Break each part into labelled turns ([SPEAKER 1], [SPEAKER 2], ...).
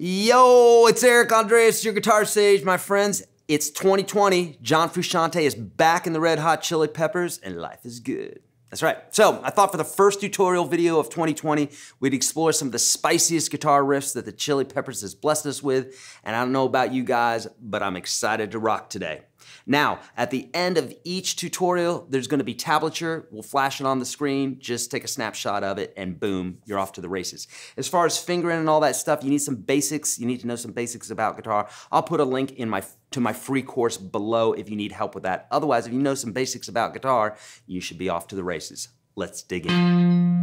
[SPEAKER 1] Yo, it's Eric Andreas, your guitar sage, my friends. It's 2020. John Frusciante is back in the Red Hot Chili Peppers, and life is good. That's right. So I thought for the first tutorial video of 2020, we'd explore some of the spiciest guitar riffs that the Chili Peppers has blessed us with. And I don't know about you guys, but I'm excited to rock today. Now, at the end of each tutorial, there's gonna be tablature. We'll flash it on the screen. Just take a snapshot of it and boom, you're off to the races. As far as fingering and all that stuff, you need some basics. You need to know some basics about guitar. I'll put a link in to my free course below if you need help with that. Otherwise, if you know some basics about guitar, you should be off to the races. Let's dig in.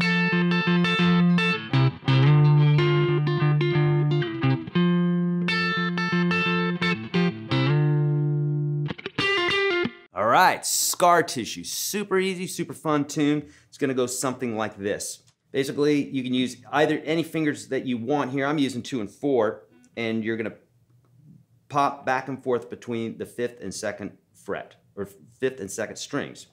[SPEAKER 1] All right, Scar Tissue, super easy, super fun tune. It's gonna go something like this. Basically, you can use either any fingers that you want here. I'm using 2 and 4, and you're gonna pop back and forth between the 5th and 2nd fret, or 5th and 2nd strings.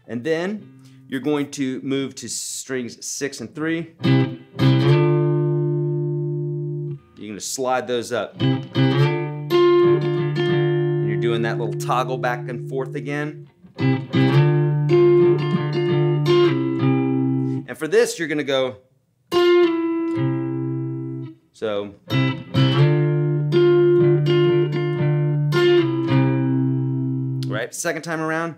[SPEAKER 1] And then you're going to move to strings 6 and 3. You're gonna slide those up. And you're doing that little toggle back and forth again. And for this, you're gonna go, so. Right, second time around.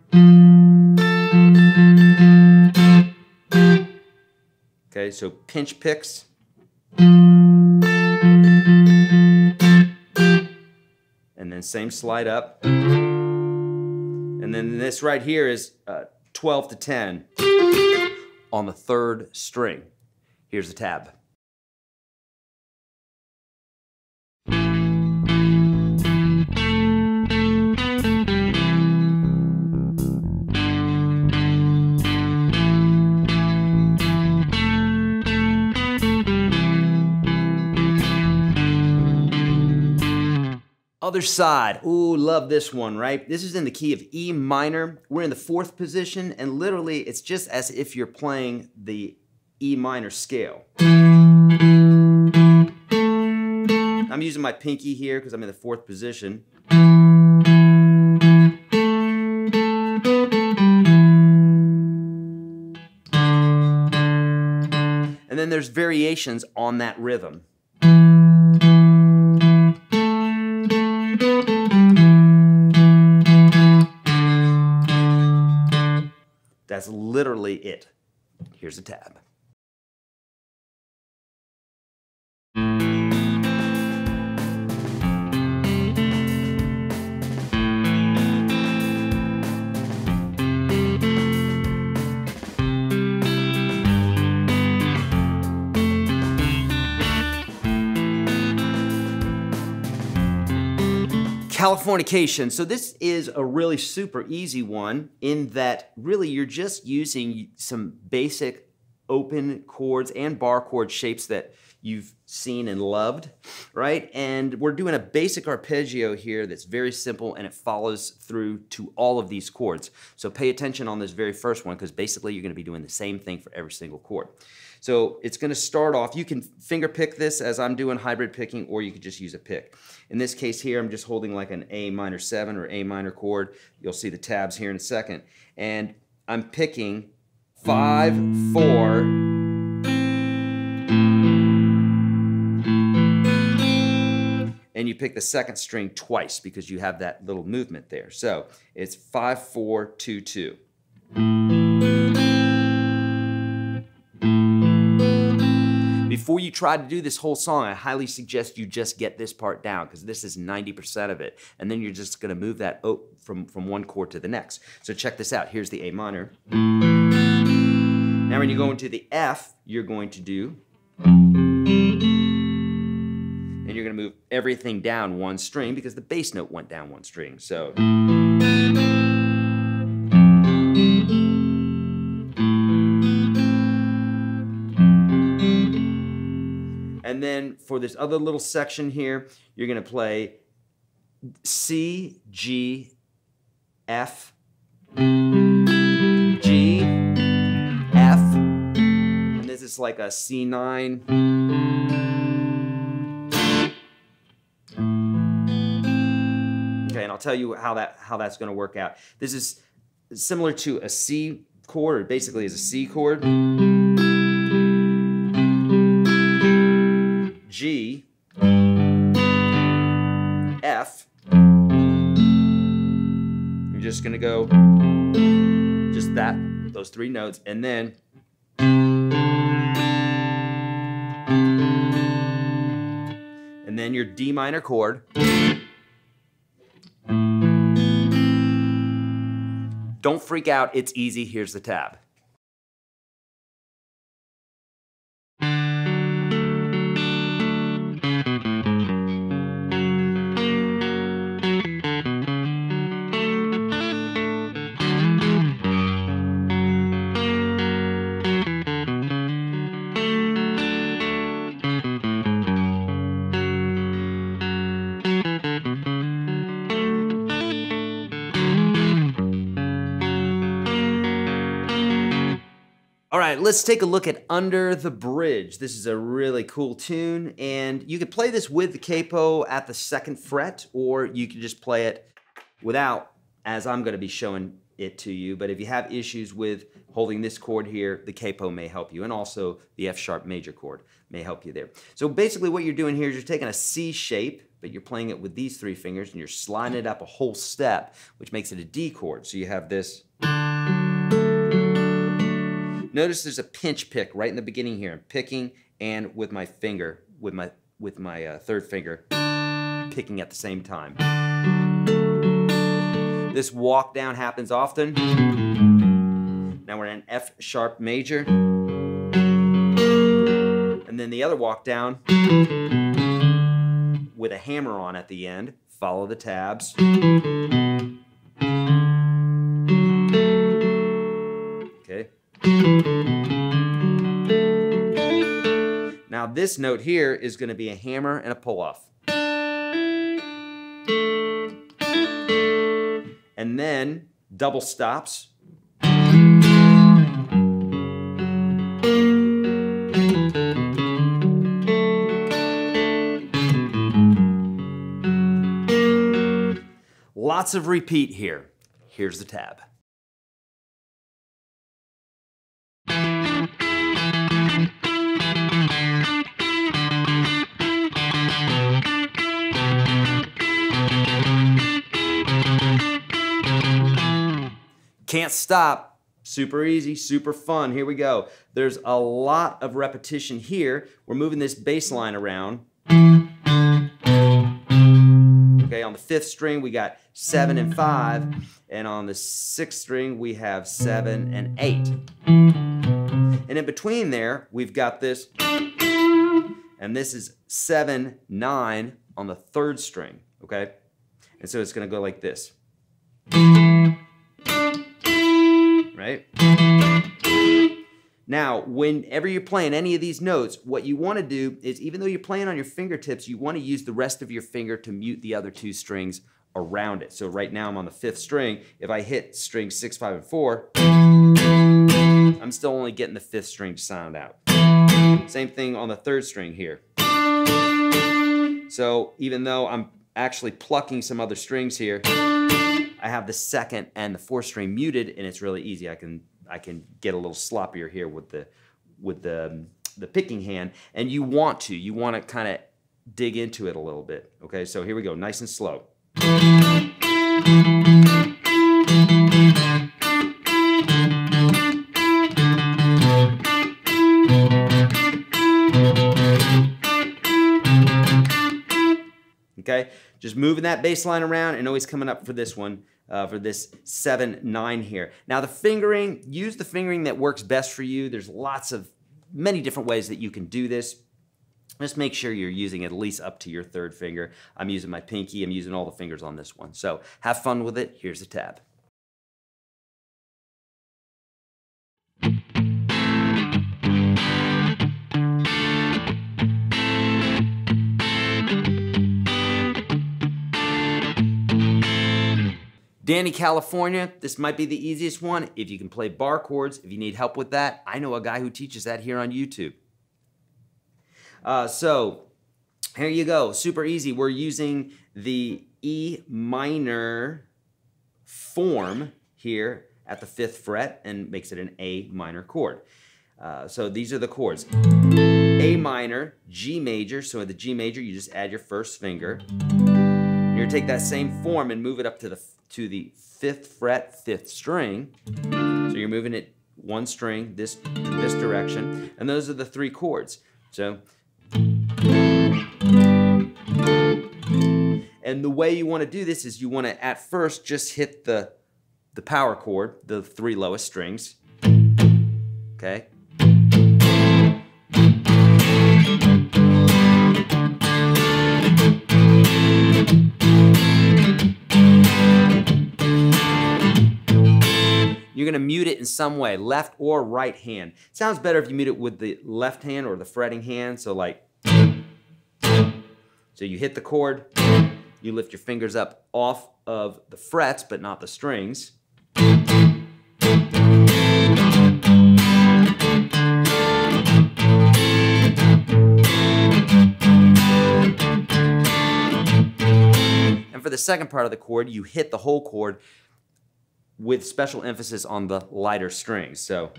[SPEAKER 1] Okay, so pinch picks. And then same slide up. And then this right here is 12 to 10 on the 3rd string. Here's the tab. Other side. Ooh, love this one, right? This is in the key of E minor. We're in the 4th position, and literally it's just as if you're playing the E minor scale. I'm using my pinky here because I'm in the 4th position. And then there's variations on that rhythm. That's literally it. Here's a tab. Californication. So this is a really super easy one in that really you're just using some basic open chords and bar chord shapes that you've seen and loved, right? And we're doing a basic arpeggio here that's very simple and it follows through to all of these chords. So pay attention on this very first one because basically you're gonna be doing the same thing for every single chord. So it's gonna start off, you can finger pick this as I'm doing hybrid picking, or you could just use a pick. In this case here, I'm just holding like an A minor 7 or A minor chord. You'll see the tabs here in a second. And I'm picking 5, 4, and you pick the 2nd string twice because you have that little movement there. So it's 5, 4, 2, 2. Before you try to do this whole song, I highly suggest you just get this part down because this is 90% of it. And then you're just gonna move that from one chord to the next. So check this out. Here's the A minor. Now when you go into the F, you're going to do, and you're gonna move everything down one string because the bass note went down one string. So. And then for this other little section here, you're gonna play C, G, F, G, is like a C9. Okay, and I'll tell you how that's going to work out. This is similar to a C chord, or basically is a C chord. G, F. You're just going to go just those three notes, and then your D minor chord. Don't freak out, it's easy. Here's the tab. All right, let's take a look at Under the Bridge. This is a really cool tune, and you can play this with the capo at the 2nd fret, or you can just play it without, as I'm going to be showing it to you. But if you have issues with holding this chord here, the capo may help you, and also the F sharp major chord may help you there. So basically what you're doing here is you're taking a C shape, but you're playing it with these 3 fingers, and you're sliding it up a whole step, which makes it a D chord. So you have this. Notice there's a pinch pick right in the beginning here. I'm picking, and with my finger, with my 3rd finger, picking at the same time. This walk down happens often. Now we're in an F sharp major. And then the other walk down with a hammer on at the end. Follow the tabs. Okay. Now this note here is going to be a hammer and a pull-off. And then double stops. Lots of repeat here. Here's the tab. Can't stop. Super easy, super fun. Here we go. There's a lot of repetition here. We're moving this bass line around. Okay, on the 5th string we got 7 and 5, and on the 6th string we have 7 and 8. And in between there we've got this, and this is 7, 9 on the 3rd string, okay? And so it's gonna go like this. Right? Now, whenever you're playing any of these notes, what you want to do is, even though you're playing on your fingertips, you want to use the rest of your finger to mute the other 2 strings around it. So right now I'm on the 5th string. If I hit strings 6, 5, and 4, I'm still only getting the 5th string to sound out. Same thing on the 3rd string here. So even though I'm actually plucking some other strings here, I have the 2nd and the 4th string muted, and it's really easy. I can get a little sloppier here with the picking hand, and you want to kind of dig into it a little bit. Okay, so here we go, nice and slow. Okay, just moving that bass line around and always coming up for this one, for this 7, 9 here. Now the fingering, use the fingering that works best for you. There's many different ways that you can do this. Just make sure you're using at least up to your 3rd finger. I'm using my pinky, I'm using all the fingers on this one. So have fun with it, here's the tab. Danny, California, this might be the easiest one. If you can play bar chords, if you need help with that, I know a guy who teaches that here on YouTube. So here you go, super easy. We're using the E minor form here at the 5th fret and makes it an A minor chord. So these are the chords. A minor, G major, so in the G major you just add your first finger. You're gonna take that same form and move it up to the 5th fret, 5th string. So you're moving it one string this direction, and those are the 3 chords. So, and the way you want to do this is you want to at first just hit the power chord, the 3 lowest strings. Okay. You're gonna mute it in some way, left or right hand. It sounds better if you mute it with the left hand or the fretting hand, so like, so you hit the chord, you lift your fingers up off of the frets, but not the strings. And for the second part of the chord, you hit the whole chord with special emphasis on the lighter strings. So,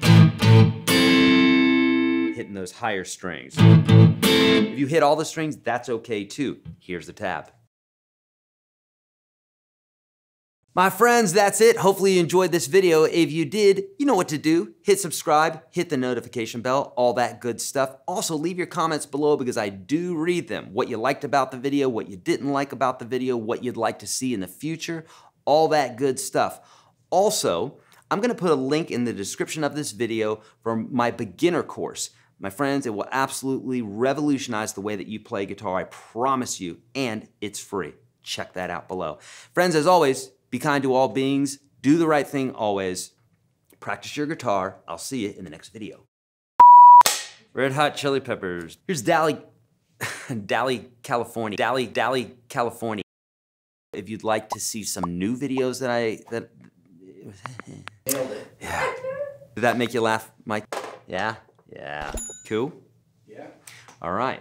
[SPEAKER 1] hitting those higher strings. If you hit all the strings, that's okay too. Here's the tab. My friends, that's it. Hopefully you enjoyed this video. If you did, you know what to do. Hit subscribe, hit the notification bell, all that good stuff. Also, leave your comments below because I do read them. What you liked about the video, what you didn't like about the video, what you'd like to see in the future, all that good stuff. Also, I'm gonna put a link in the description of this video for my beginner course. My friends, it will absolutely revolutionize the way that you play guitar, I promise you, and it's free. Check that out below. Friends, as always, be kind to all beings, do the right thing always, practice your guitar. I'll see you in the next video. Red Hot Chili Peppers. Here's California. Dali, California. If you'd like to see some new videos that
[SPEAKER 2] Nailed it.
[SPEAKER 1] Yeah. Did that make you laugh, Mike? Yeah? Yeah. Cool?
[SPEAKER 2] Yeah.
[SPEAKER 1] All right.